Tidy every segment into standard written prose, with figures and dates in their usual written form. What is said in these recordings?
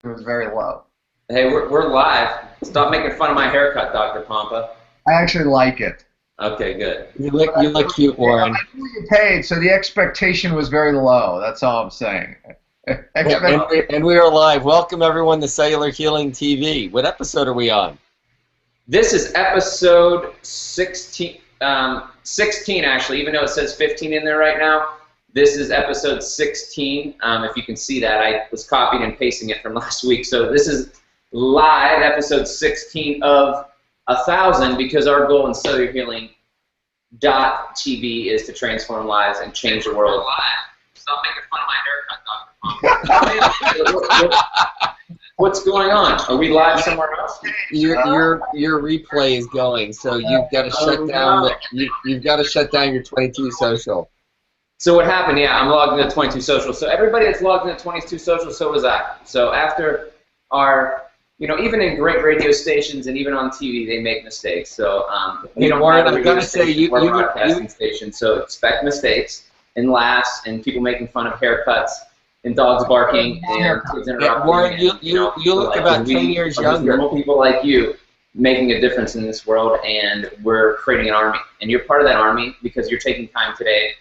It was very low. Hey, we're live. Stop making fun of my haircut, Dr. Pompa. I actually like it. Okay, good. You look cute, Warren. I knew you paid, so the expectation was very low. That's all I'm saying. And we are live. Welcome everyone to Cellular Healing TV. What episode are we on? This is episode 16, 16 actually, even though it says 15 in there right now. This is episode 16, if you can see that. I was copying and pasting it from last week. So this is live episode 16 of 1,000 because our goal in Cellular Healing .tv is to transform lives and change the world. Stop making fun of my haircut, Dr. What's going on? Are we live somewhere else? Your replay is going, so you've got to shut down. You've got to shut down your 22 social. So what happened? Yeah, I'm logged into 22 social. So everybody that's logged into 22 social, so was I. So after our, even in great radio stations and even on TV, they make mistakes. So we don't Warren, have a I'm gonna radio say station or broadcasting station. So expect mistakes and laughs and people making fun of haircuts and dogs barking and kids interrupting. Warren, you look about 10 years younger. Normal people like you making a difference in this world, and we're creating an army. And you're part of that army because you're taking time today.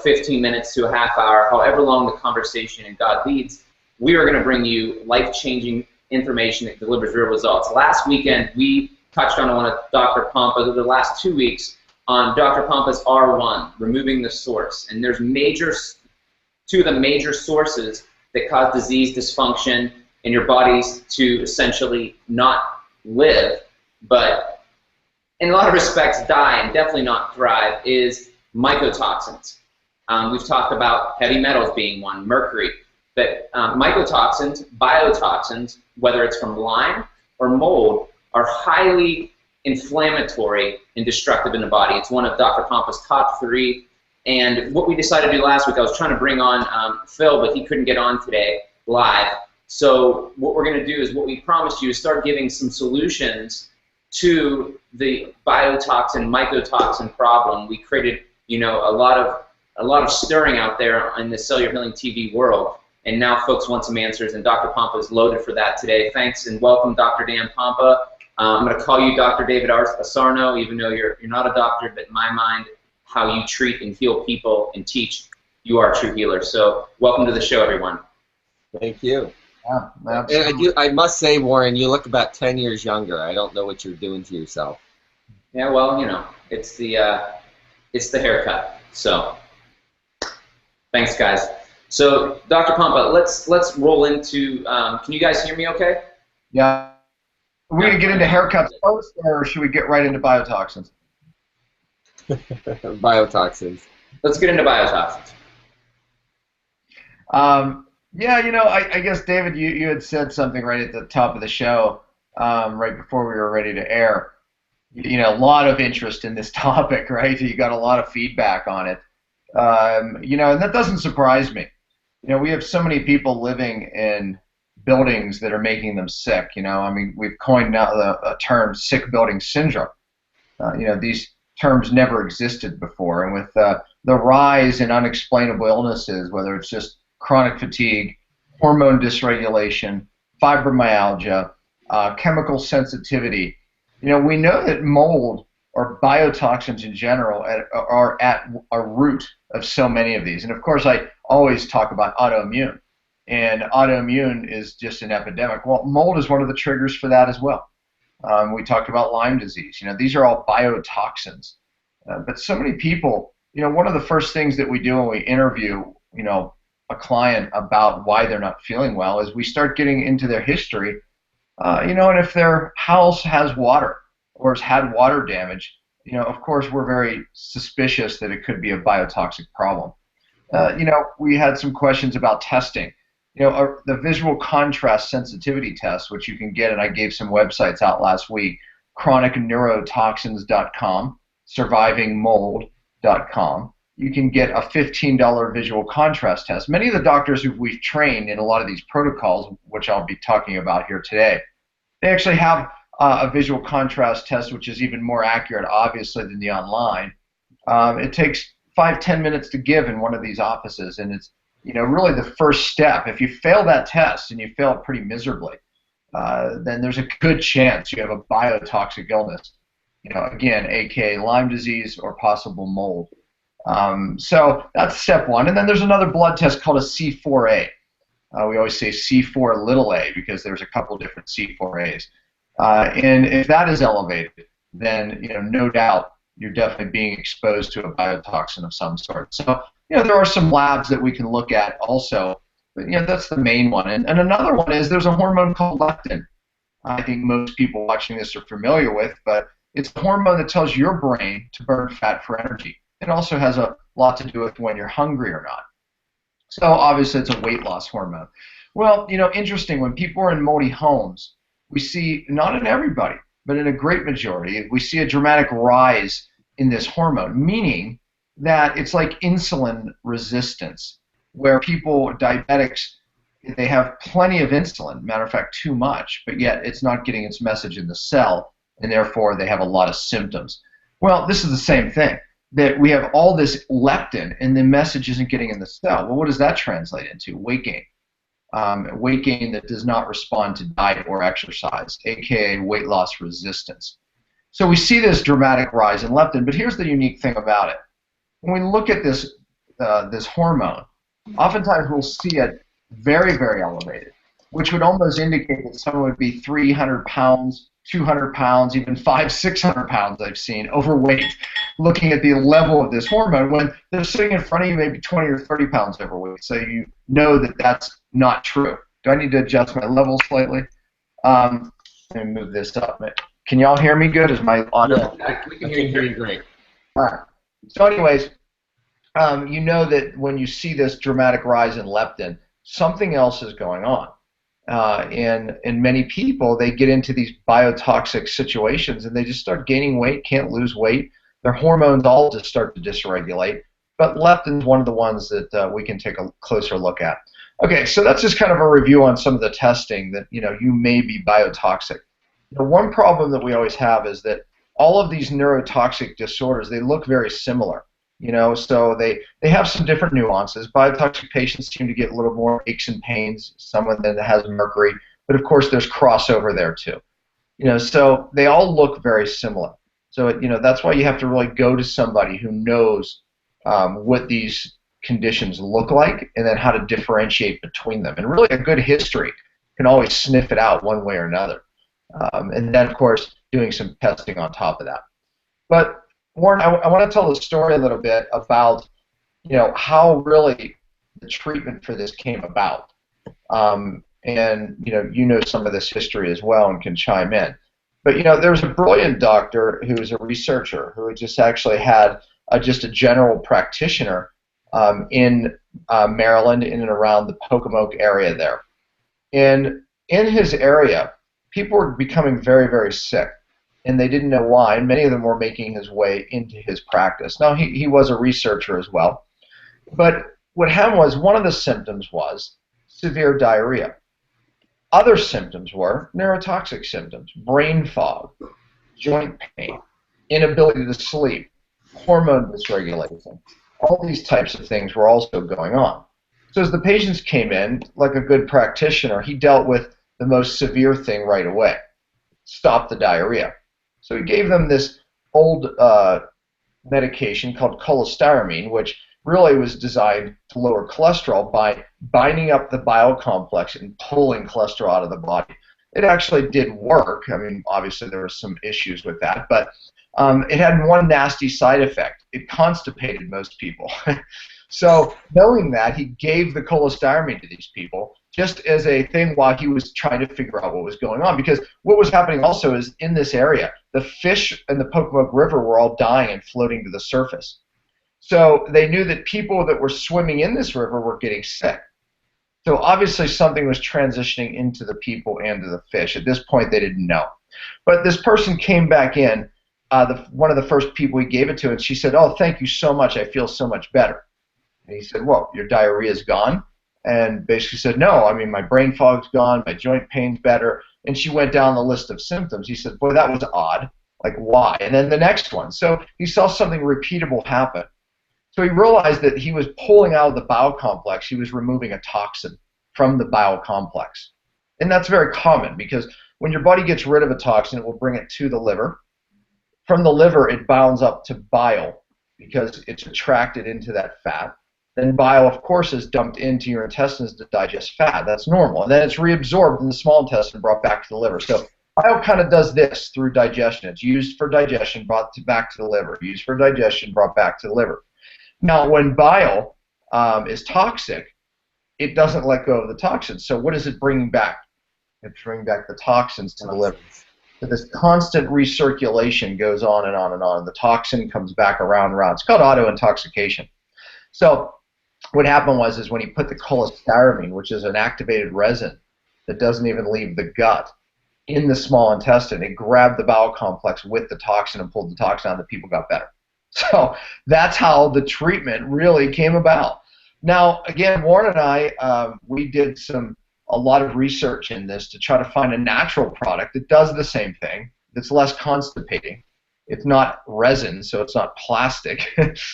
15 minutes to a half hour, however long the conversation and God leads, we are going to bring you life-changing information that delivers real results. Last weekend, we touched on one of Dr. Pompa's, the last 2 weeks, on Dr. Pompa's R1, removing the source. And there's two of the major sources that cause disease, dysfunction, in your bodies to essentially not live, but in a lot of respects die and definitely not thrive, is mycotoxins. We've talked about heavy metals being one, mercury, but mycotoxins, biotoxins, whether it's from Lyme or mold, are highly inflammatory and destructive in the body. It's one of Dr. Pompa's top 3. And what we decided to do last week, I was trying to bring on Phil, but he couldn't get on today live. So what we're going to do is what we promised you is start giving some solutions to the biotoxin, mycotoxin problem. We created a lot of stirring out there in the Cellular Healing TV world, and now folks want some answers, and Dr. Pompa is loaded for that today. Thanks and welcome, Dr. Dan Pompa. I'm going to call you Dr. David Asarno, even though you're not a doctor, but in my mind, how you treat and heal people and teach, you are a true healer. So welcome to the show, everyone. Thank you. Yeah, absolutely. I must say, Warren, you look about 10 years younger. I don't know what you're doing to yourself. Yeah, well, it's the haircut. So, thanks, guys. So, Dr. Pompa, let's roll into. Can you guys hear me? Okay? Yeah. Are we gonna get into haircuts first, or should we get right into biotoxins? Biotoxins. Let's get into biotoxins. Yeah, I guess David, you had said something right at the top of the show, right before we were ready to air. A lot of interest in this topic, right? You got a lot of feedback on it. And that doesn't surprise me. We have so many people living in buildings that are making them sick. We've coined now the term sick building syndrome. These terms never existed before. And with the rise in unexplainable illnesses, whether it's just chronic fatigue, hormone dysregulation, fibromyalgia, chemical sensitivity, we know that mold or biotoxins in general are at a root of so many of these. And of course, I always talk about autoimmune. And autoimmune is just an epidemic. Well, mold is one of the triggers for that as well. We talked about Lyme disease. These are all biotoxins. But so many people, one of the first things that we do when we interview, a client about why they're not feeling well is we start getting into their history. And if their house has water or has had water damage, of course we're very suspicious that it could be a biotoxic problem. We had some questions about testing. The visual contrast sensitivity test, which you can get, and I gave some websites out last week, chronicneurotoxins.com, survivingmold.com. You can get a $15 visual contrast test. Many of the doctors who we've trained in a lot of these protocols, which I'll be talking about here today, they actually have a visual contrast test, which is even more accurate, obviously, than the online. It takes 5-10 minutes to give in one of these offices, and really the first step. If you fail that test and you fail it pretty miserably, then there's a good chance you have a biotoxic illness. Again, aka Lyme disease or possible mold. So that's step one. And then there's another blood test called a C4A. We always say C4 little a because there's a couple different C4As. And if that is elevated, then no doubt you're definitely being exposed to a biotoxin of some sort. So there are some labs that we can look at also, but that's the main one. And another one is there's a hormone called leptin. I think most people watching this are familiar with, but it's a hormone that tells your brain to burn fat for energy. It also has a lot to do with when you're hungry or not. So obviously it's a weight loss hormone. Well, interesting, when people are in moldy homes, we see, not in everybody, but in a great majority, we see a dramatic rise in this hormone, meaning that it's like insulin resistance, where people, diabetics, they have plenty of insulin, matter of fact, too much, but yet it's not getting its message in the cell, and therefore they have a lot of symptoms. Well, this is the same thing, that we have all this leptin, and the message isn't getting in the cell. Well, what does that translate into? Weight gain. Weight gain that does not respond to diet or exercise, aka weight loss resistance. So we see this dramatic rise in leptin, but here's the unique thing about it. When we look at this hormone, oftentimes we'll see it very, very elevated, which would almost indicate that someone would be 300 pounds, 200 pounds, even 500, 600 pounds I've seen, overweight, looking at the level of this hormone when they're sitting in front of you maybe 20 or 30 pounds overweight. So you know that that's not true. Do I need to adjust my level slightly? Let me move this up. Can y'all hear me good? Is my audio? Yeah, we can hear you great. All right. So anyways, you know that when you see this dramatic rise in leptin, something else is going on. And many people, they get into these biotoxic situations and they just start gaining weight, can't lose weight. Their hormones all just start to dysregulate. But leptin's one of the ones that we can take a closer look at. Okay, so that's just kind of a review on some of the testing that you may be biotoxic. One problem that we always have is that all of these neurotoxic disorders, they look very similar. So they have some different nuances. Biotoxic patients seem to get a little more aches and pains, someone that has mercury, but of course there's crossover there too. So they all look very similar. So that's why you have to really go to somebody who knows what these conditions look like and then how to differentiate between them. And really a good history can always sniff it out one way or another. And then of course doing some testing on top of that. But Warren, I want to tell the story a little bit about, how really the treatment for this came about. And, you know some of this history as well and can chime in. But, there was a brilliant doctor who was a researcher who had just actually had just a general practitioner in Maryland, in and around the Pocomoke area there. And in his area, people were becoming very, very sick. And they didn't know why, and many of them were making his way into his practice. Now, he was a researcher as well, but what happened was one of the symptoms was severe diarrhea. Other symptoms were neurotoxic symptoms, brain fog, joint pain, inability to sleep, hormone dysregulation. All these types of things were also going on. So as the patients came in, like a good practitioner, he dealt with the most severe thing right away, stop the diarrhea. So he gave them this old medication called cholestyramine, which really was designed to lower cholesterol by binding up the bile complex and pulling cholesterol out of the body. It actually did work. I mean, obviously there were some issues with that, but it had one nasty side effect. It constipated most people. So knowing that, he gave the cholestyramine to these people just as a thing while he was trying to figure out what was going on. Because what was happening also is in this area, the fish in the Pocomoke River were all dying and floating to the surface. So they knew that people that were swimming in this river were getting sick. So obviously something was transitioning into the people and to the fish. At this point, they didn't know. But this person came back in, one of the first people he gave it to, and she said, "Oh, thank you so much. I feel so much better." And he said, "Well, your diarrhea is gone?" And basically said, "No, I mean, my brain fog's gone, my joint pain's better." And she went down the list of symptoms. He said, "Boy, that was odd. Like, why?" And then the next one. So he saw something repeatable happen. So he realized that he was pulling out of the biocomplex, he was removing a toxin from the biocomplex. And that's very common because when your body gets rid of a toxin, it will bring it to the liver. From the liver, it bounds up to bile because it's attracted into that fat. Then bile, of course, is dumped into your intestines to digest fat. That's normal. And then it's reabsorbed in the small intestine and brought back to the liver. So bile kind of does this through digestion. It's used for digestion, back to the liver. Used for digestion, brought back to the liver. Now, when bile is toxic, it doesn't let go of the toxins. So what is it bringing back? It's bringing back the toxins to the liver. So this constant recirculation goes on and on and on. The toxin comes back around and around. It's called autointoxication. So what happened was when he put the cholestyramine, which is an activated resin that doesn't even leave the gut, in the small intestine, it grabbed the bowel complex with the toxin and pulled the toxin out, and the people got better. So that's how the treatment really came about. Now, again, Warren and I, we did a lot of research in this to try to find a natural product that does the same thing, that's less constipating. It's not resin, so it's not plastic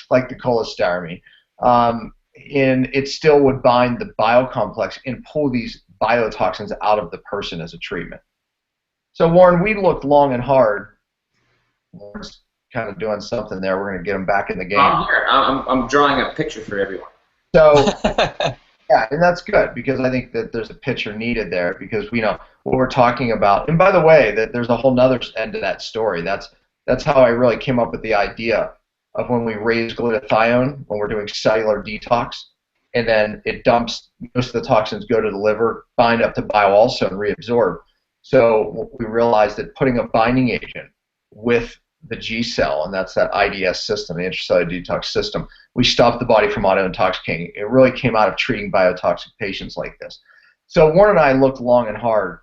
like the cholestyramine. And it still would bind the biocomplex and pull these biotoxins out of the person as a treatment. So, Warren, we looked long and hard. Warren's kind of doing something there. We're going to get him back in the game. I'm here. I'm drawing a picture for everyone. So, yeah, and that's good because I think that there's a picture needed there because we know what we're talking about. And by the way, that there's a whole nother end to that story. That's how I really came up with the idea of when we raise glutathione, when we're doing cellular detox, and then it dumps, most of the toxins go to the liver, bind up to bile also, and reabsorb. So we realized that putting a binding agent with the G cell, and that's that IDS system, the intracellular detox system, we stopped the body from autointoxicating. It really came out of treating biotoxic patients like this. So Warren and I looked long and hard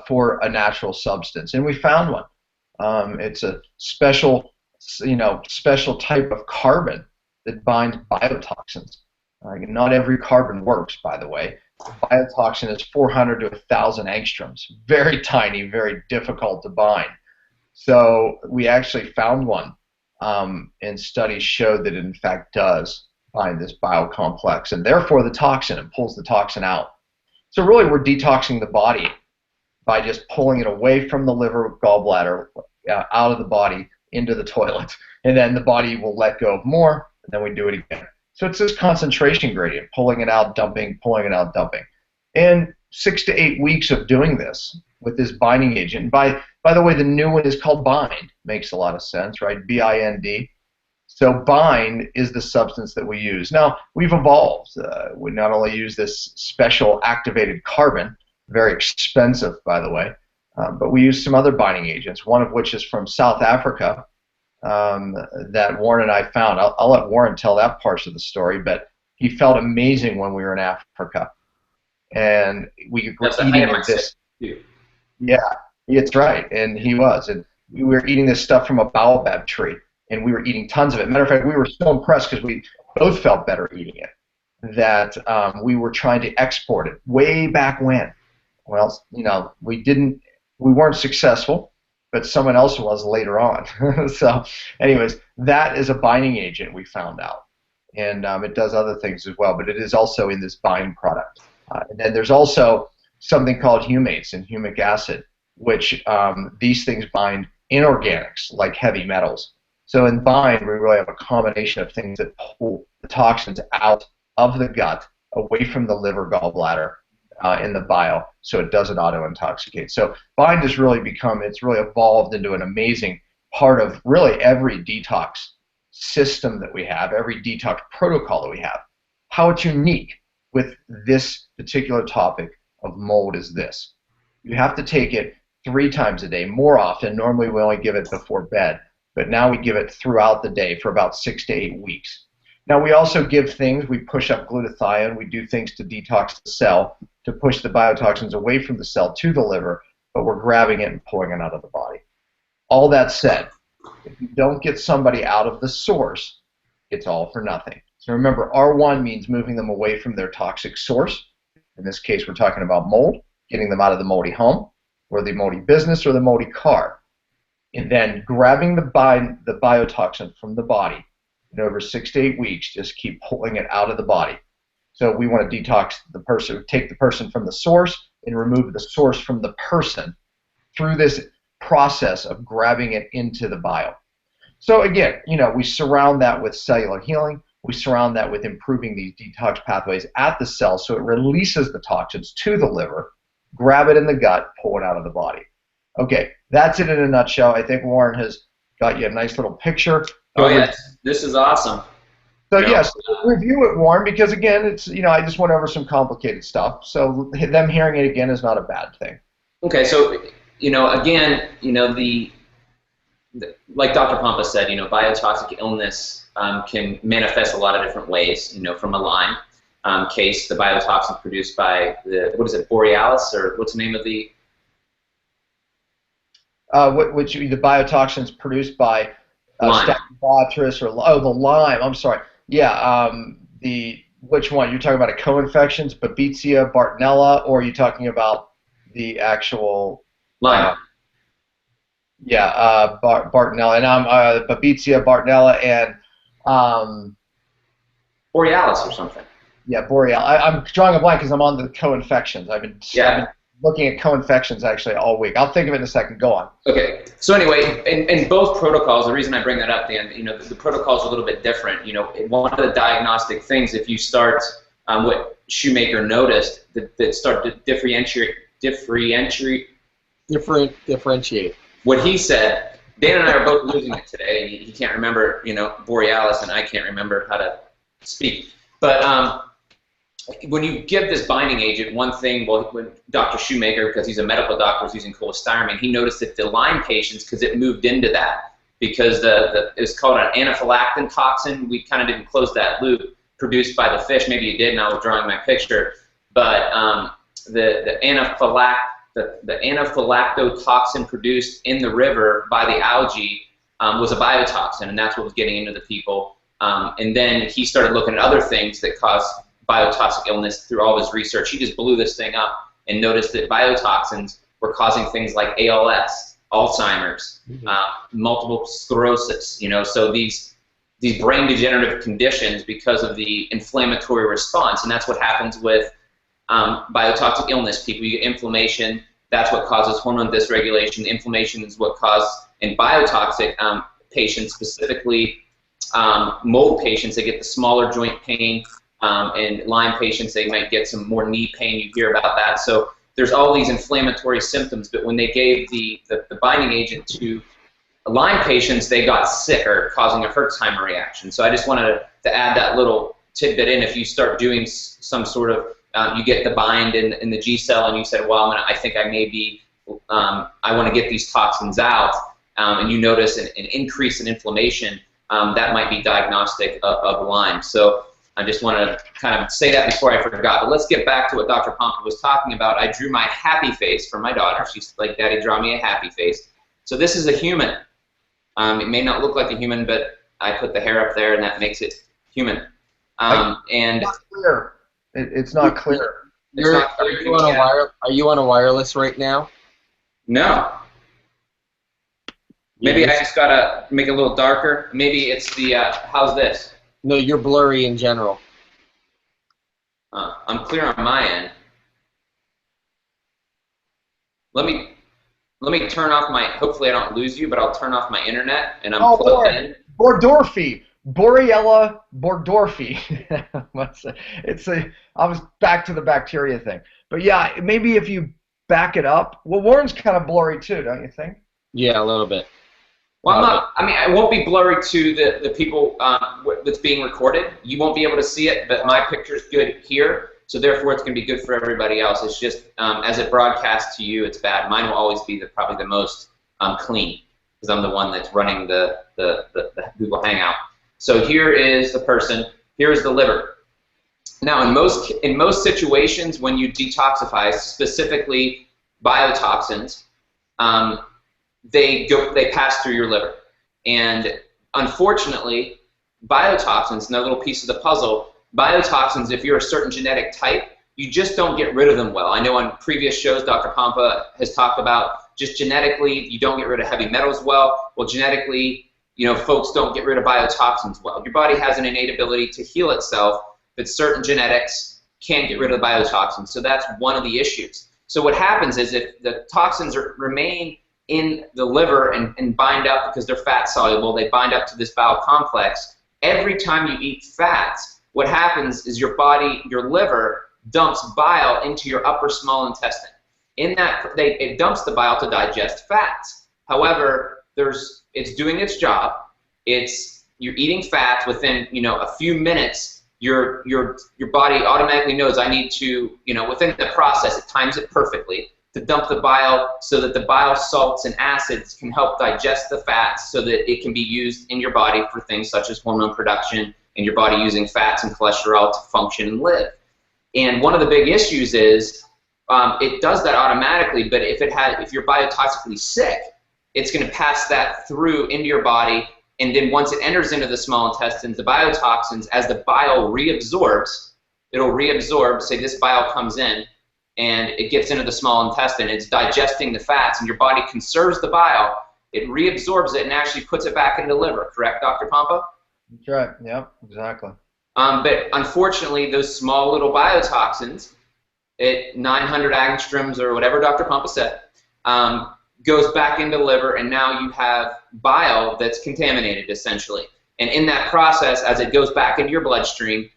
for a natural substance, and we found one. It's a special type of carbon that binds biotoxins. Not every carbon works, by the way. Biotoxin is 400 to 1,000 angstroms. Very tiny, very difficult to bind. So we actually found one, and studies showed that it in fact does bind this biocomplex, and therefore the toxin, and pulls the toxin out. So really we're detoxing the body by just pulling it away from the liver, gallbladder, out of the body, into the toilet, and then the body will let go of more, and then we do it again. So it's this concentration gradient, pulling it out, dumping, pulling it out, dumping. And 6 to 8 weeks of doing this with this binding agent. By the way, the new one is called Bind. Makes a lot of sense, right? B-I-N-D. So Bind is the substance that we use. Now, we've evolved. We not only use this special activated carbon, very expensive, by the way, but we use some other binding agents, one of which is from South Africa that Warren and I found. I'll let Warren tell that part of the story, but he felt amazing when we were in Africa. And we were eating this. Yeah, it's right, and he was. And we were eating this stuff from a baobab tree, and we were eating tons of it. Matter of fact, we were so impressed because we both felt better eating it that we were trying to export it way back when. Well, we weren't successful, but someone else was later on. So anyways, that is a binding agent we found out. And it does other things as well, but it is also in this bind product. And then there's also something called humates and humic acid, which these things bind inorganics like heavy metals. So in bind, we really have a combination of things that pull the toxins out of the gut, away from the liver, gallbladder, in the bile, so it doesn't auto-intoxicate. So bind has really it's really evolved into an amazing part of really every detox system that we have, every detox protocol that we have. How it's unique with this particular topic of mold is this. You have to take it 3 times a day, more often. Normally we only give it before bed, but now we give it throughout the day for about 6 to 8 weeks. Now we also give things, we push up glutathione, we do things to detox the cell, to push the biotoxins away from the cell to the liver, but we're grabbing it and pulling it out of the body. All that said, if you don't get somebody out of the source, it's all for nothing. So remember, R1 means moving them away from their toxic source. In this case, we're talking about mold, getting them out of the moldy home, or the moldy business, or the moldy car. And then grabbing the biotoxin from the body and over 6 to 8 weeks, just keep pulling it out of the body. So we want to detox the person, take the person from the source and remove the source from the person through this process of grabbing it into the bio. So again, we surround that with cellular healing. We surround that with improving these detox pathways at the cell so it releases the toxins to the liver, grab it in the gut, pull it out of the body. Okay, that's it in a nutshell. I think Warren has got you a nice little picture. Oh, yes. This is awesome. So, yes, review it, Warren, because, again, it's I just went over some complicated stuff. So them hearing it again is not a bad thing. Okay, so, again, like Dr. Pompa said, biotoxic illness can manifest a lot of different ways, from a Lyme case, the biotoxin produced by the Borealis, or what's the name of the... the biotoxins produced by Staphylococcus or the Lyme. I'm sorry. Yeah. Which one? You're talking about a co-infections, Babesia, Bartonella, or are you talking about the actual Lyme? Bartonella, and Babesia, Bartonella, and Borealis or something. Yeah, Borealis. I'm drawing a blank because I'm on the co-infections. I've been looking at co-infections actually all week. I'll think of it in a second. Go on. Okay. So anyway, in both protocols, the reason I bring that up, Dan, the protocols are a little bit different. One of the diagnostic things, if you start what Shoemaker noticed, that start to differentiate. What he said, Dan and I are both losing it today. He can't remember, Borealis, and I can't remember how to speak. But when you give this binding agent, one thing, when Dr. Shoemaker, because he's a medical doctor, was using cholestyramine, he noticed that the Lyme patients, because it moved into that, because it was called an anaphylactin toxin. We kind of didn't close that loop, produced by the fish. Maybe you did, and I was drawing my picture. But the anaphylactotoxin produced in the river by the algae was a biotoxin, and that's what was getting into the people. And then he started looking at other things that cause biotoxic illness through all of his research. He just blew this thing up and noticed that biotoxins were causing things like ALS, Alzheimer's, multiple sclerosis. So these brain degenerative conditions because of the inflammatory response, and that's what happens with biotoxic illness. People, you get inflammation. That's what causes hormone dysregulation. Inflammation is what causes, in biotoxic patients, specifically mold patients, they get the smaller joint pain. And Lyme patients, they might get some more knee pain. You hear about that. So there's all these inflammatory symptoms, but when they gave the binding agent to Lyme patients, they got sicker, causing a Herxheimer reaction. So I just wanted to add that little tidbit in. If you start doing some sort of, you get the bind in the G cell, and you said, well, I think I may be, I want to get these toxins out, and you notice an increase in inflammation, that might be diagnostic of Lyme. So I just want to kind of say that before I forgot. But let's get back to what Dr. Pompa was talking about. I drew my happy face for my daughter. She's like, Daddy, draw me a happy face. So this is a human. It may not look like a human, but I put the hair up there, and that makes it human. And it's not clear. It's not clear. Are you on a wireless right now? No. Maybe I just gotta make it a little darker. Maybe it's the, how's this? No, you're blurry in general. I'm clear on my end. Let me turn off my, hopefully I don't lose you, but I'll turn off my internet, and I'm plugged in. Bordorfi. Borrelia Bordorfi. I was back to the bacteria thing. But yeah, maybe if you back it up. Well, Warren's kind of blurry too, don't you think? Yeah, a little bit. Well, I won't be blurry to the people that's being recorded. You won't be able to see it, but my picture's good here, so therefore it's going to be good for everybody else. It's just, as it broadcasts to you, it's bad. Mine will always be probably the most clean, because I'm the one that's running the Google Hangout. So here is the person, here is the liver. Now, in most situations, when you detoxify, specifically biotoxins, they pass through your liver. And unfortunately, biotoxins, another little piece of the puzzle, biotoxins, if you're a certain genetic type, you just don't get rid of them well. I know on previous shows, Dr. Pompa has talked about just genetically, you don't get rid of heavy metals well. Well, genetically, folks don't get rid of biotoxins well. Your body has an innate ability to heal itself, but certain genetics can't get rid of the biotoxins. So that's one of the issues. So what happens is if the toxins remain in the liver and bind up because they're fat soluble, they bind up to this bile complex. Every time you eat fats, what happens is your liver dumps bile into your upper small intestine. In that, it dumps the bile to digest fats. However, it's doing its job. You're eating fats within a few minutes. Your body automatically knows I need to within the process it times it perfectly to dump the bile so that the bile salts and acids can help digest the fats so that it can be used in your body for things such as hormone production and your body using fats and cholesterol to function and live. And one of the big issues is it does that automatically, but if you're biotoxically sick, it's going to pass that through into your body, and then once it enters into the small intestines, the biotoxins, as the bile reabsorbs, it'll reabsorb, say this bile comes in, and it gets into the small intestine, it's digesting the fats, and your body conserves the bile, it reabsorbs it and actually puts it back into the liver, correct, Dr. Pompa? That's right, yep, exactly. But unfortunately, those small little biotoxins, at 900 angstroms or whatever Dr. Pompa said, goes back into the liver, and now you have bile that's contaminated, essentially. And in that process, as it goes back into your bloodstream,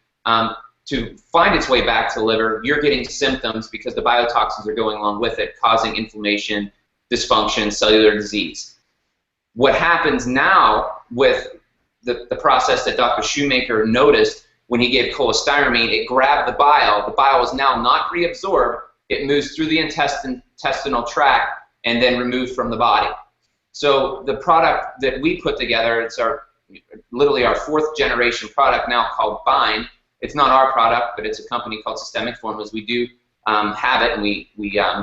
to find its way back to the liver, you're getting symptoms because the biotoxins are going along with it, causing inflammation, dysfunction, cellular disease. What happens now with the process that Dr. Shoemaker noticed when he gave cholestyramine, it grabbed the bile. The bile is now not reabsorbed. It moves through the intestinal tract and then removed from the body. So the product that we put together, it's literally our 4th generation product now called Bind. It's not our product, but it's a company called Systemic Formulas. We do have it, and we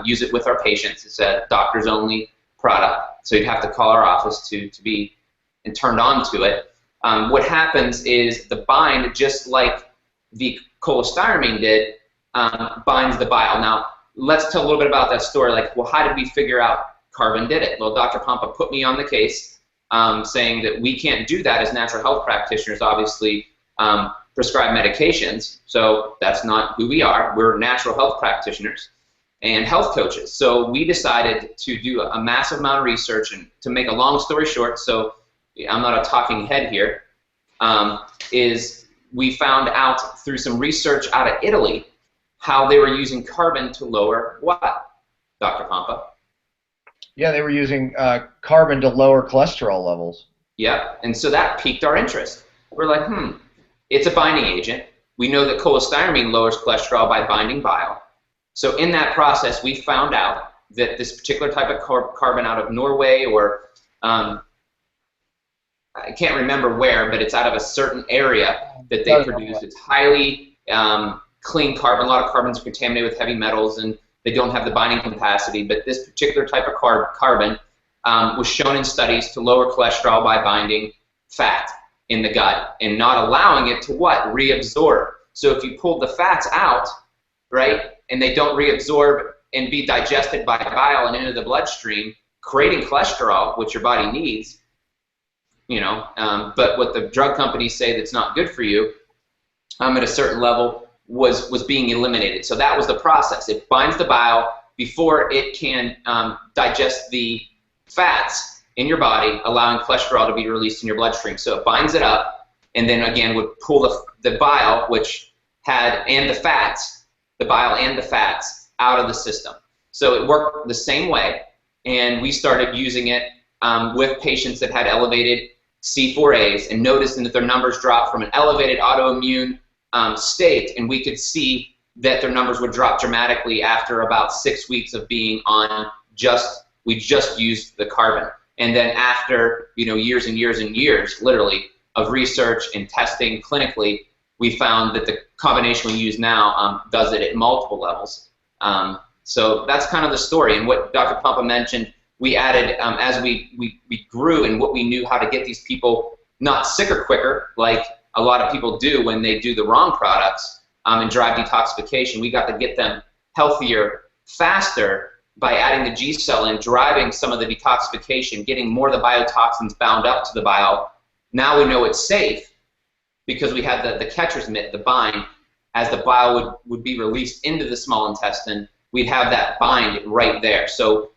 use it with our patients. It's a doctors only product, so you'd have to call our office to be turned on to it. What happens is the Bind, just like the cholestyramine did, binds the bile. Now, let's tell a little bit about that story. Like, well, how did we figure out carbon did it? Well, Dr. Pompa put me on the case, saying that we can't do that as natural health practitioners, obviously prescribe medications, so that's not who we are. We're natural health practitioners and health coaches. So we decided to do a massive amount of research, and to make a long story short, so I'm not a talking head here, is we found out through some research out of Italy how they were using carbon to lower what, Dr. Pompa? Yeah, they were using carbon to lower cholesterol levels. Yep, and so that piqued our interest. We're like, it's a binding agent. We know that cholestyramine lowers cholesterol by binding bile. So in that process, we found out that this particular type of carbon out of Norway, or I can't remember where, but it's out of a certain area that they produce. It's highly clean carbon. A lot of carbons are contaminated with heavy metals, and they don't have the binding capacity. But this particular type of carbon was shown in studies to lower cholesterol by binding fat in the gut and not allowing it to what? Reabsorb. So if you pulled the fats out, right, and they don't reabsorb and be digested by bile and into the bloodstream, creating cholesterol, which your body needs, but what the drug companies say that's not good for you, at a certain level was being eliminated. So that was the process. It binds the bile before it can digest the fats in your body, allowing cholesterol to be released in your bloodstream. So it binds it up, and then again would pull the bile, which had, and the fats, the bile and the fats, out of the system. So it worked the same way, and we started using it with patients that had elevated C4As and noticing that their numbers dropped from an elevated autoimmune state, and we could see that their numbers would drop dramatically after about 6 weeks of being on we just used the carbon. And then after years and years and years, literally, of research and testing clinically, we found that the combination we use now does it at multiple levels. So that's kind of the story. And what Dr. Pompa mentioned, we added, as we grew and what we knew how to get these people not sicker quicker, like a lot of people do when they do the wrong products and drive detoxification, we got to get them healthier faster. by adding the G cell in, driving some of the detoxification, getting more of the biotoxins bound up to the bile. Now we know it's safe because we have the catcher's mitt, the bind. As the bile would be released into the small intestine, we'd have that bind right there. So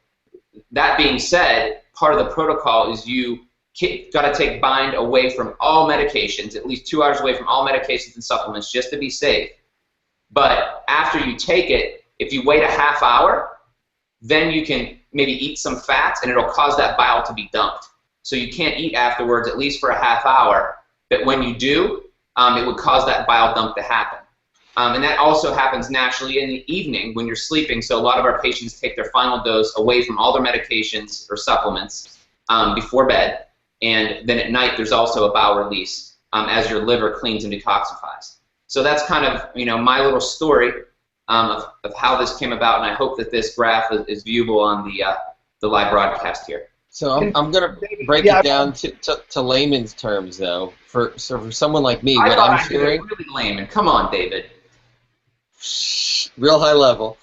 that being said, part of the protocol is you got to take bind away from all medications, at least 2 hours away from all medications and supplements, just to be safe. But after you take it, if you wait a half hour, then you can maybe eat some fats, and it'll cause that bile to be dumped. So you can't eat afterwards, at least for a half hour. But when you do, it would cause that bile dump to happen. And that also happens naturally in the evening when you're sleeping. So a lot of our patients take their final dose away from all their medications or supplements before bed. And then at night, there's also a bowel release as your liver cleans and detoxifies. So that's kind of, you know, my little story of how this came about. And I hope that this graph is viewable on the live broadcast here. So I'm going to break it down to layman's terms, though. For someone like me, what I'm hearing... Really layman. Come on, David. Real high level.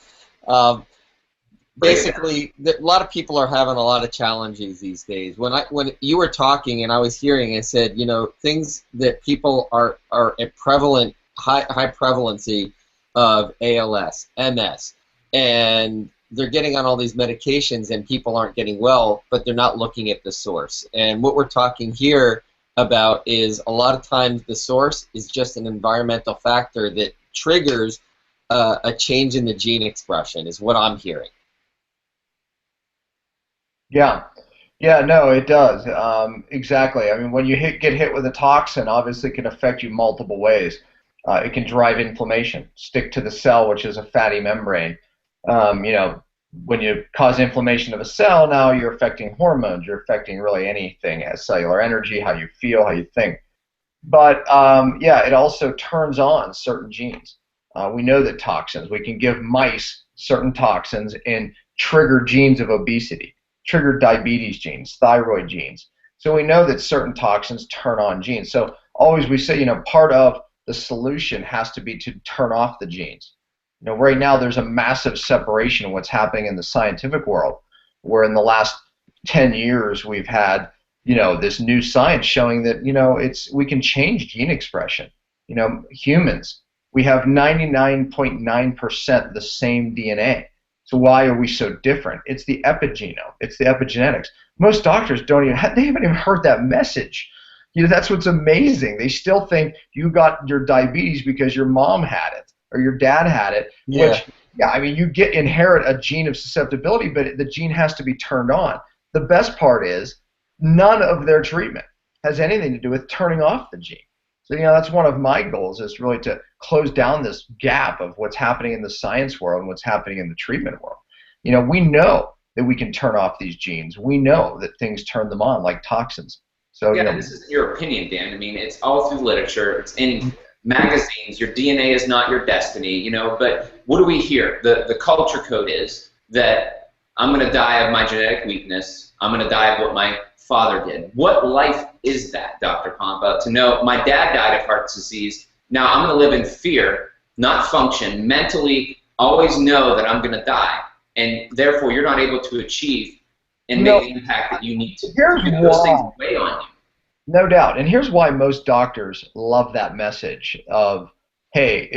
Basically, a lot of people are having a lot of challenges these days. When you were talking and I was hearing, I said, you know, things that people are at prevalent, high prevalency of ALS, MS, and they're getting on all these medications and people aren't getting well, but they're not looking at the source. And what we're talking here about is a lot of times the source is just an environmental factor that triggers a change in the gene expression, is what I'm hearing. Yeah, no, it does. Exactly. I mean, when you get hit with a toxin, obviously it can affect you multiple ways. It can drive inflammation, stick to the cell, which is a fatty membrane. You know, when you cause inflammation of a cell, now you're affecting hormones, you're affecting really anything, as cellular energy, how you feel, how you think. But yeah, it also turns on certain genes. We know that toxins, we can give mice certain toxins and trigger genes of obesity, trigger diabetes genes, thyroid genes. So we know that certain toxins turn on genes. So always we say, you know, part of the solution has to be to turn off the genes. You know, right now there's a massive separation of what's happening in the scientific world, where in the last 10 years we've had, you know, this new science showing that, you know, we can change gene expression. You know, humans, we have 99.9% the same DNA. So why are we so different? It's the epigenome. It's the epigenetics. Most doctors they haven't even heard that message. You know, that's what's amazing. They still think you got your diabetes because your mom had it or your dad had it. Yeah. Which, yeah, I mean, you inherit a gene of susceptibility, but the gene has to be turned on. The best part is none of their treatment has anything to do with turning off the gene. So, you know, that's one of my goals, is really to close down this gap of what's happening in the science world and what's happening in the treatment world. You know, we know that we can turn off these genes. We know that things turn them on, like toxins. So, yeah, you know, this is your opinion, Dan. I mean, it's all through literature. It's in magazines. Your DNA is not your destiny, you know. But what do we hear? The culture code is that I'm going to die of my genetic weakness. I'm going to die of what my father did. What life is that, Dr. Pompa, to know my dad died of heart disease? Now I'm going to live in fear, not function, mentally always know that I'm going to die, and therefore you're not able to achieve and make the impact that you need to. Those things weigh on you. No doubt. And here's why most doctors love that message of, hey,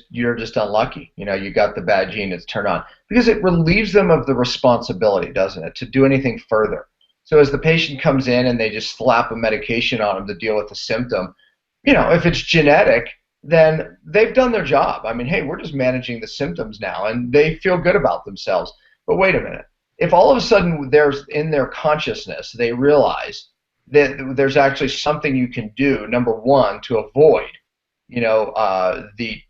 you're just unlucky. You know, you got the bad gene, it's turned on. Because it relieves them of the responsibility, doesn't it, to do anything further. So as the patient comes in and they just slap a medication on them to deal with the symptom, you know, if it's genetic, then they've done their job. I mean, hey, we're just managing the symptoms now, and they feel good about themselves. But wait a minute. If all of a sudden in their consciousness they realize that there's actually something you can do, number one, to avoid, you know,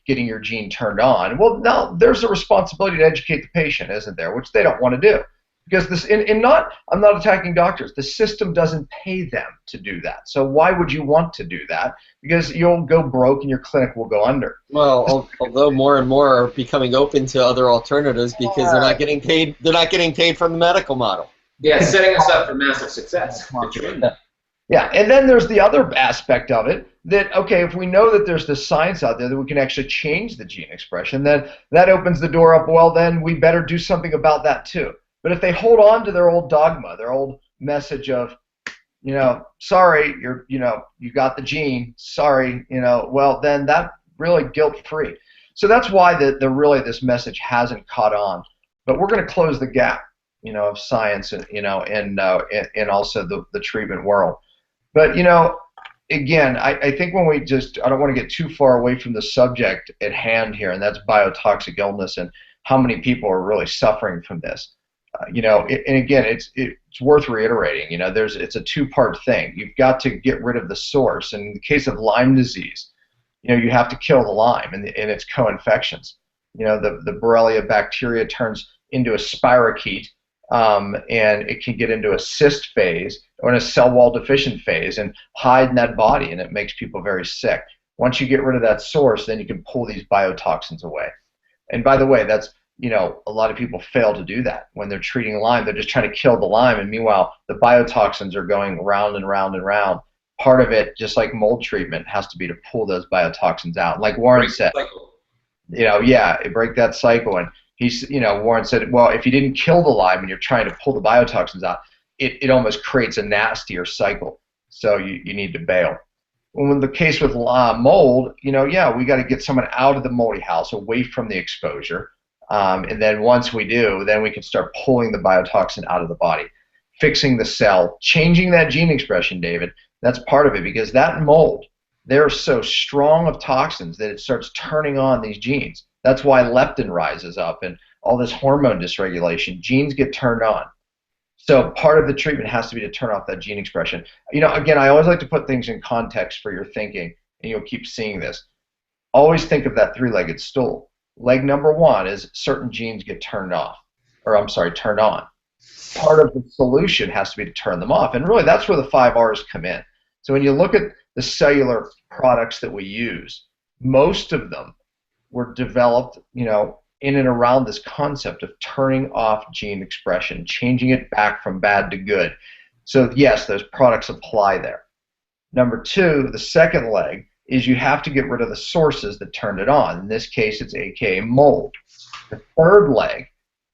getting your gene turned on, well, now there's a responsibility to educate the patient, isn't there, which they don't want to do. Because I'm not attacking doctors. The system doesn't pay them to do that. So why would you want to do that? Because you'll go broke and your clinic will go under. Well, although more and more are becoming open to other alternatives because they're not getting paid. They're not getting paid from the medical model. Yeah, setting us up for massive success. Yeah, and then there's the other aspect of it that, okay, if we know that there's this science out there that we can actually change the gene expression, then that opens the door up. Well, then we better do something about that too. But if they hold on to their old dogma, their old message of, sorry, you got the gene, sorry, well, then that really guilt-free. So that's why really this message hasn't caught on. But we're going to close the gap, of science and, and also the treatment world. But, again, I think when I don't want to get too far away from the subject at hand here, and that's biotoxic illness and how many people are really suffering from this. And again, it's worth reiterating. It's a two-part thing. You've got to get rid of the source. And in the case of Lyme disease, you have to kill the Lyme and its co-infections. The Borrelia bacteria turns into a spirochete, and it can get into a cyst phase or in a cell wall deficient phase and hide in that body, and it makes people very sick. Once you get rid of that source, then you can pull these biotoxins away. And by the way, that's a lot of people fail to do that when they're treating Lyme. They're just trying to kill the Lyme, and meanwhile, the biotoxins are going round and round and round. Part of it, just like mold treatment, has to be to pull those biotoxins out. Like Warren said, break that cycle. And Warren said, well, if you didn't kill the Lyme and you're trying to pull the biotoxins out, it almost creates a nastier cycle. So you need to bail. When in the case with mold, we got to get someone out of the moldy house, away from the exposure. And then once we do, then we can start pulling the biotoxin out of the body, fixing the cell, changing that gene expression, David. That's part of it, because that mold, they're so strong of toxins that it starts turning on these genes. That's why leptin rises up and all this hormone dysregulation. Genes get turned on. So part of the treatment has to be to turn off that gene expression. Again, I always like to put things in context for your thinking, and you'll keep seeing this. Always think of that three-legged stool. Leg number one is certain genes get turned on. Part of the solution has to be to turn them off. And really, that's where the 5 R's come in. So when you look at the cellular products that we use, most of them were developed, in and around this concept of turning off gene expression, changing it back from bad to good. So yes, those products apply there. Number two, the second leg, is you have to get rid of the sources that turned it on. In this case, it's AKA mold. The third leg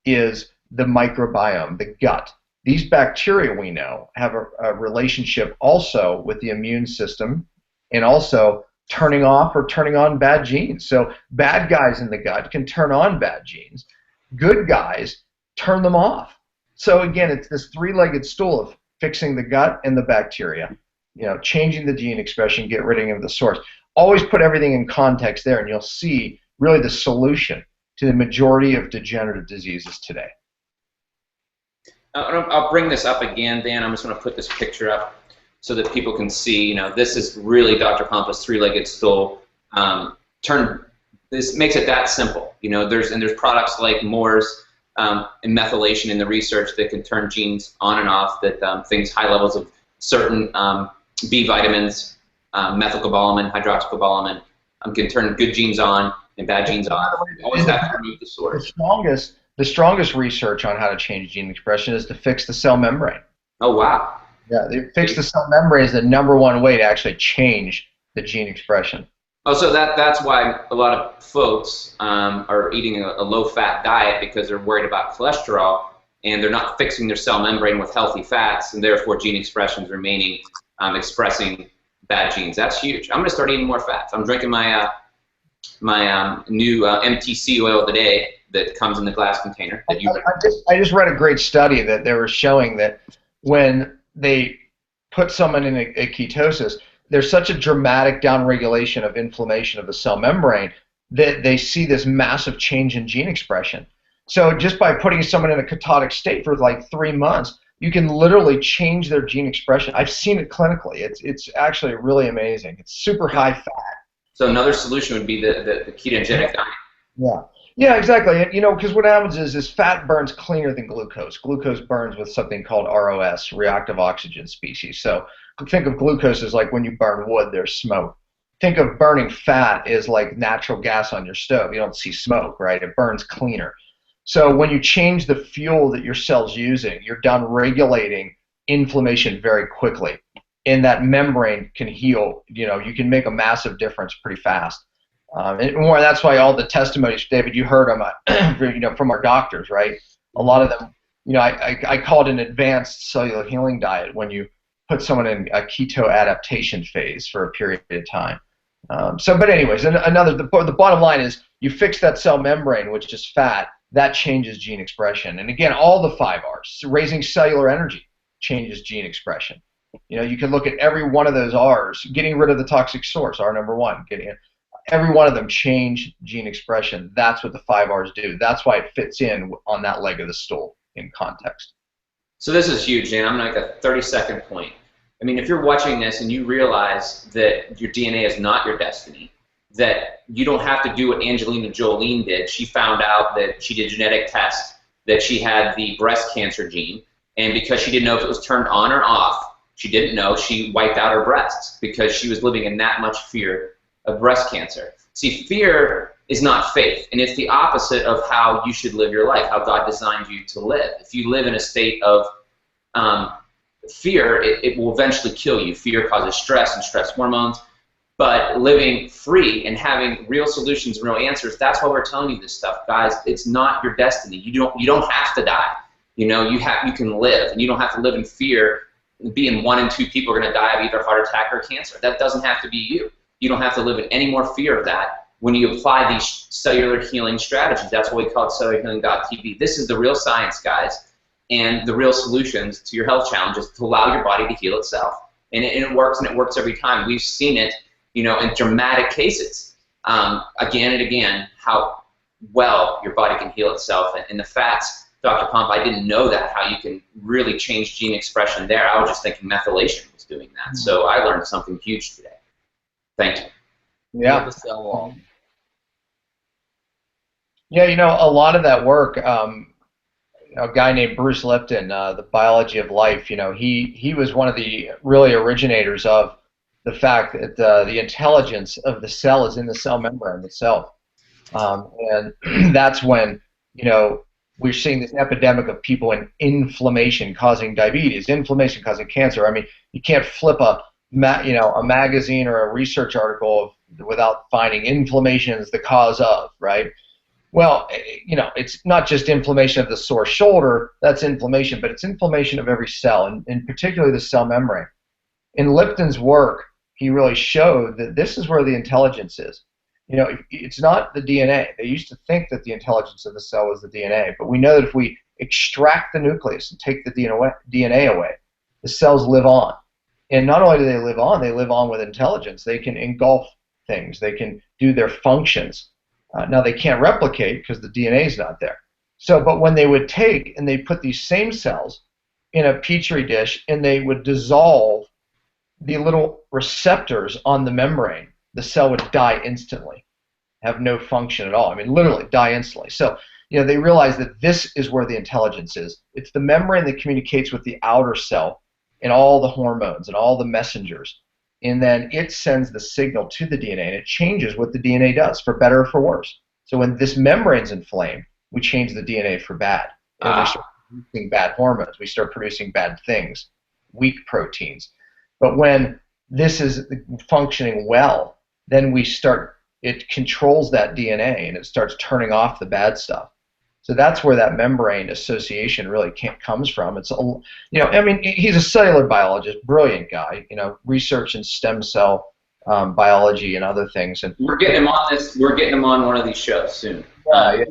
is the microbiome, the gut. These bacteria, we know, have a relationship also with the immune system and also turning off or turning on bad genes. So bad guys in the gut can turn on bad genes. Good guys turn them off. So again, it's this three-legged stool of fixing the gut and the bacteria, changing the gene expression, get rid of the source. Always put everything in context there, and you'll see really the solution to the majority of degenerative diseases today. I'll bring this up again, Dan. I'm just going to put this picture up so that people can see. This is really Dr. Pompa's three-legged stool. This makes it that simple. There's products like Moore's and methylation in the research that can turn genes on and off. That high levels of certain B vitamins, methylcobalamin, hydroxycobalamin, can turn good genes on and bad genes off. Always have to remove the source. The strongest research on how to change gene expression is to fix the cell membrane. Oh, wow. Yeah, fix the cell membrane is the #1 way to actually change the gene expression. Oh, so that's why a lot of folks are eating a low-fat diet, because they're worried about cholesterol, and they're not fixing their cell membrane with healthy fats, and therefore gene expressions remaining expressing bad genes. That's huge. I'm going to start eating more fats. I'm drinking my new MTC oil today that comes in the glass container. That I just read a great study that they were showing that when they put someone in a ketosis, there's such a dramatic downregulation of inflammation of the cell membrane that they see this massive change in gene expression. So just by putting someone in a ketotic state for like 3 months, you can literally change their gene expression. I've seen it clinically. It's actually really amazing. It's super high fat. So another solution would be the ketogenic diet. Yeah, exactly. Because what happens is fat burns cleaner than glucose. Glucose burns with something called ROS, reactive oxygen species. So think of glucose as like when you burn wood, there's smoke. Think of burning fat as like natural gas on your stove. You don't see smoke, right? It burns cleaner. So when you change the fuel that your cell's using, you're down regulating inflammation very quickly. And that membrane can heal. You can make a massive difference pretty fast. And more, that's why all the testimonies, David, you heard them, from our doctors, right? A lot of them I call it an advanced cellular healing diet when you put someone in a keto adaptation phase for a period of time. But anyways, the bottom line is you fix that cell membrane, which is fat, that changes gene expression. And again, all the 5Rs, raising cellular energy changes gene expression. You can look at every one of those Rs, getting rid of the toxic source, R number one, every one of them change gene expression. That's what the 5Rs do. That's why it fits in on that leg of the stool in context. So this is huge, Dan. I'm going to make a 30-second point. I mean, if you're watching this and you realize that your DNA is not your destiny, that you don't have to do what Angelina Jolie did. She found out that she did a genetic test that she had the breast cancer gene, and because she didn't know if it was turned on or off, she didn't know, she wiped out her breasts because she was living in that much fear of breast cancer. See, fear is not faith, and it's the opposite of how you should live your life, how God designed you to live. If you live in a state of fear, it will eventually kill you. Fear causes stress and stress hormones, but living free and having real solutions and real answers, that's why we're telling you this stuff, guys. It's not your destiny. You don't have to die. You can live, and you don't have to live in fear, being 1 in 2 people are going to die of either heart attack or cancer. That doesn't have to be you. You don't have to live in any more fear of that when you apply these cellular healing strategies. That's what we call it, cellularhealing.tv. This is the real science, guys, and the real solutions to your health challenges to allow your body to heal itself. And it works, and it works every time. We've seen it, in dramatic cases, again and again, how well your body can heal itself. And the fats, Dr. Pompa, I didn't know that, how you can really change gene expression there. I was just thinking methylation was doing that. So I learned something huge today. Thank you. Yeah. Yeah, a lot of that work, a guy named Bruce Lipton, The Biology of Life, he was one of the really originators of the fact that the intelligence of the cell is in the cell membrane itself. And that's when, we're seeing this epidemic of people in inflammation causing diabetes, inflammation causing cancer. I mean, you can't flip a magazine or a research article without finding inflammation is the cause of, right? Well, it's not just inflammation of the sore shoulder, that's inflammation, but it's inflammation of every cell, and particularly the cell membrane. In Lipton's work, he really showed that this is where the intelligence is. It's not the DNA. They used to think that the intelligence of the cell was the DNA, but we know that if we extract the nucleus and take the DNA away, the cells live on. And not only do they live on with intelligence. They can engulf things. They can do their functions. Now, they can't replicate because the DNA is not there. But when they would take and they put these same cells in a petri dish and they would dissolve the little receptors on the membrane, the cell would die instantly, have no function at all. I mean, literally die instantly. So, they realized that this is where the intelligence is. It's the membrane that communicates with the outer cell and all the hormones and all the messengers. And then it sends the signal to the DNA, and it changes what the DNA does, for better or for worse. So when this membrane's inflamed, we change the DNA for bad. And we start producing bad hormones. We start producing bad things, weak proteins. But when this is functioning well, then it controls that DNA, and it starts turning off the bad stuff. So that's where that membrane association really comes from. It's, he's a cellular biologist, brilliant guy, research in stem cell biology and other things. And we're getting him on this. We're getting him on one of these shows soon. Yeah.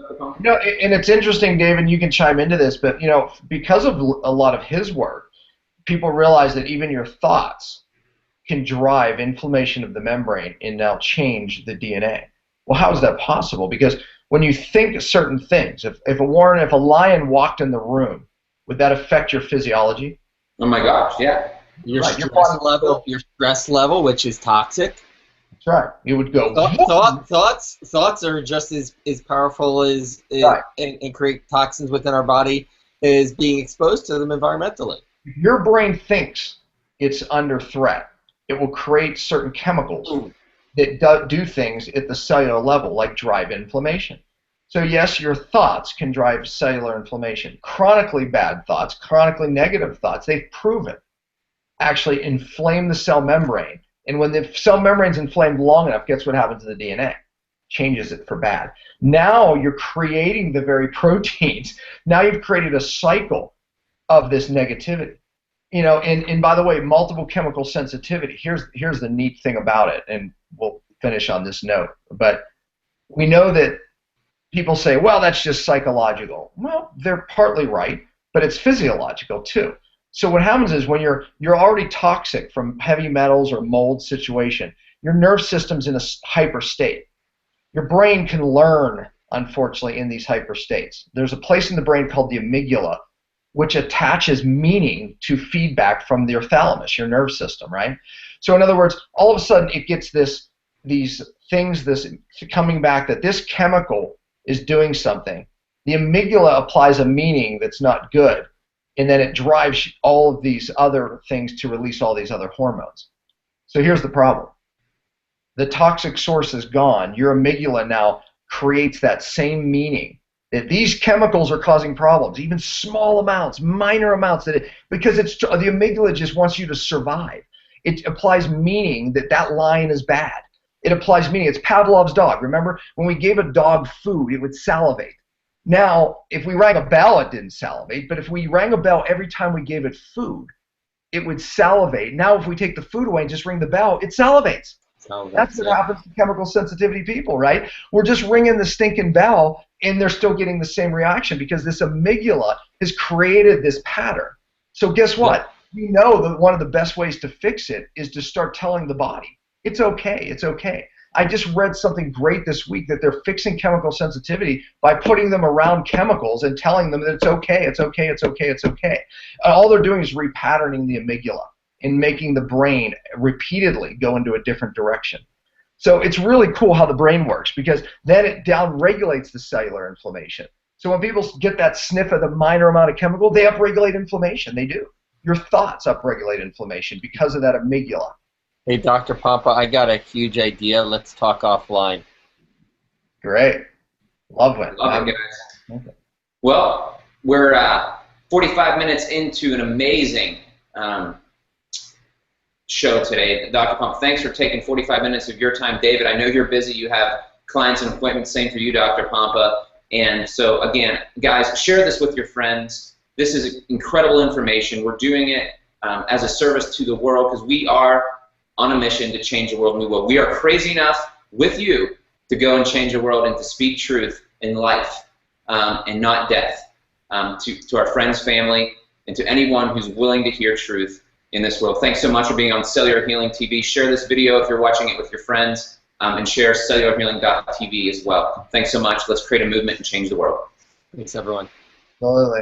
And it's interesting, David, you can chime into this, but, because of a lot of his work, people realize that even your thoughts can drive inflammation of the membrane and now change the DNA. Well, how is that possible? Because when you think certain things, if a lion walked in the room, would that affect your physiology? Oh my gosh, yeah. Your stress level, which is toxic. That's right. It would go. Thoughts are just as powerful as right. and create toxins within our body as being exposed to them environmentally. If your brain thinks it's under threat, it will create certain chemicals that do things at the cellular level, like drive inflammation. So yes, your thoughts can drive cellular inflammation. Chronically bad thoughts, chronically negative thoughts, they've proven actually inflame the cell membrane. And when the cell membrane's inflamed long enough, guess what happens to the DNA? changes it for bad. Now you're creating the very proteins. Now you've created a cycle of this negativity. You know, and by the way, multiple chemical sensitivity. Here's the neat thing about it, and we'll finish on this note. But we know that people say, well, that's just psychological. Well, they're partly right, but it's physiological too. So what happens is when you're already toxic from heavy metals or mold situation, your nerve system's in a hyper state. Your brain can learn, unfortunately, in these hyper states. There's a place in the brain called the amygdala, which attaches meaning to feedback from your thalamus, your nerve system, right? So in other words, all of a sudden it gets these things, this coming back that this chemical is doing something. The amygdala applies a meaning that's not good, and then it drives all of these other things to release all these other hormones. So here's the problem. The toxic source is gone. Your amygdala now creates that same meaning that these chemicals are causing problems, even small amounts, minor amounts, because the amygdala just wants you to survive. It applies meaning that line is bad. It applies meaning. It's Pavlov's dog. Remember, when we gave a dog food, it would salivate. Now, if we rang a bell, it didn't salivate, but if we rang a bell every time we gave it food, it would salivate. Now, if we take the food away and just ring the bell, it salivates. That's what happens to chemical sensitivity people, right? We're just ringing the stinking bell, and they're still getting the same reaction because this amygdala has created this pattern. So guess what? You know that one of the best ways to fix it is to start telling the body, it's okay, it's okay. I just read something great this week that they're fixing chemical sensitivity by putting them around chemicals and telling them that it's okay, it's okay, it's okay, it's okay. All they're doing is repatterning the amygdala and making the brain repeatedly go into a different direction. So it's really cool how the brain works, because then it down-regulates the cellular inflammation. So when people get that sniff of the minor amount of chemical, they upregulate inflammation. They do. Your thoughts upregulate inflammation because of that amygdala. Hey, Dr. Pompa, I got a huge idea. Let's talk offline. Great. Love it. Love it, guys. Okay. Well, we're 45 minutes into an amazing show today. Dr. Pompa, thanks for taking 45 minutes of your time. David, I know you're busy. You have clients and appointments. Same for you, Dr. Pompa. And so, again, guys, share this with your friends. This is incredible information. We're doing it as a service to the world because we are on a mission to change the world. We are crazy enough with you to go and change the world and to speak truth in life and not death to our friends, family, and to anyone who's willing to hear truth in this world. Thanks so much for being on Cellular Healing TV. Share this video if you're watching it with your friends, and share cellularhealing.tv as well. Thanks so much. Let's create a movement and change the world. Thanks, everyone. Absolutely.